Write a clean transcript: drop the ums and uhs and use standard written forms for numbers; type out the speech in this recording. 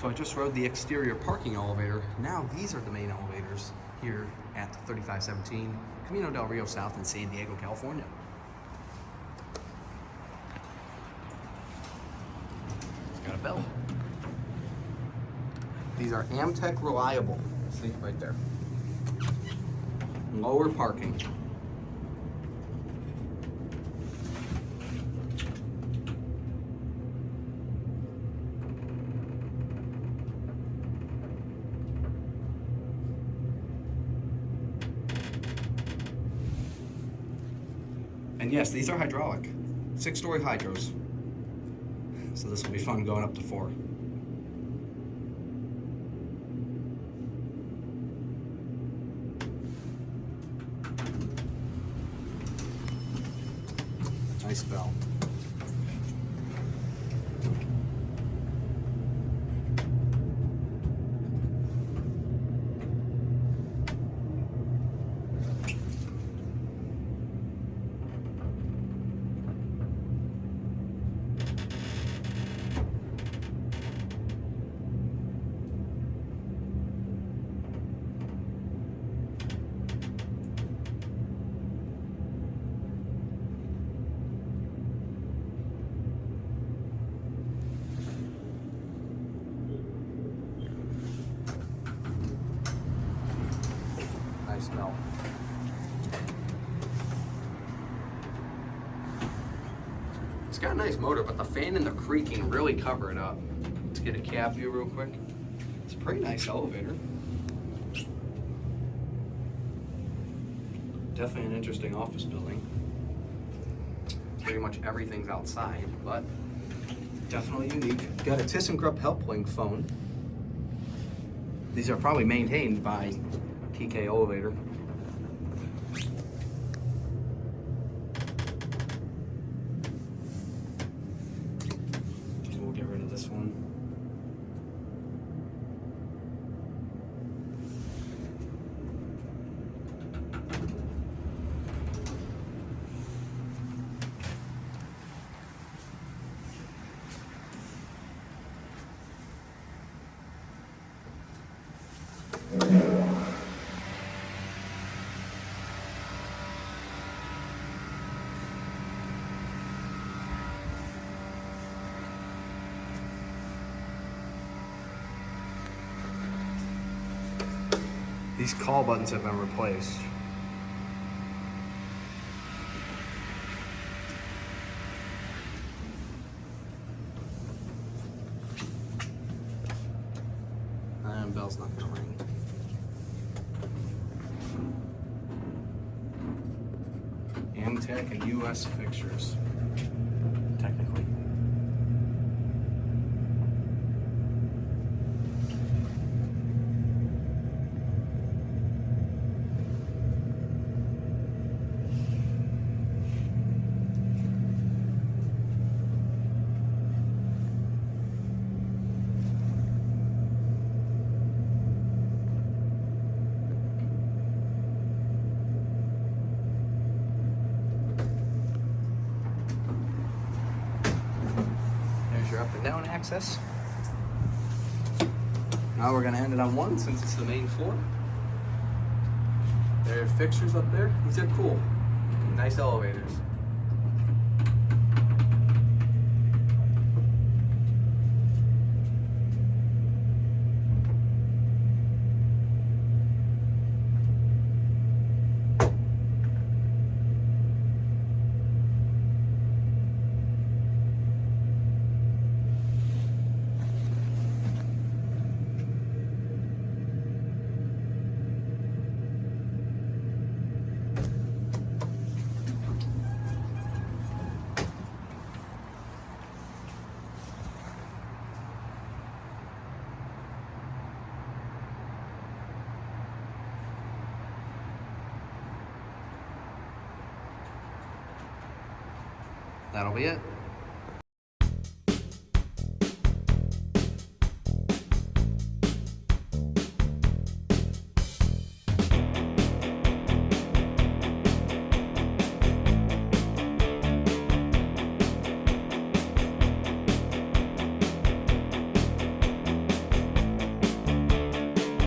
So I just rode the exterior parking elevator. Now these are the main elevators here at 3517 Camino Del Rio South in San Diego, California. It's got a bell. These are Amtech reliable. See right there. Lower parking. And yes, these are hydraulic, 6-story hydros. So this will be fun going up to 4. Nice bell. Smell. It's got a nice motor, but the fan and the creaking really cover it up. Let's get a cab view real quick. It's a pretty nice elevator. Definitely an interesting office building. Pretty much everything's outside, but definitely unique. Got a ThyssenKrupp HelpLink phone. These are probably maintained by TK Elevator. We'll get rid of this one. These call buttons have been replaced. And bell's not gonna ring. Amtech and US fixtures, technically. Your up and down access. Now we're gonna end it on 1 since it's the main floor. There are fixtures up there. These are cool. Nice elevators. That'll be it.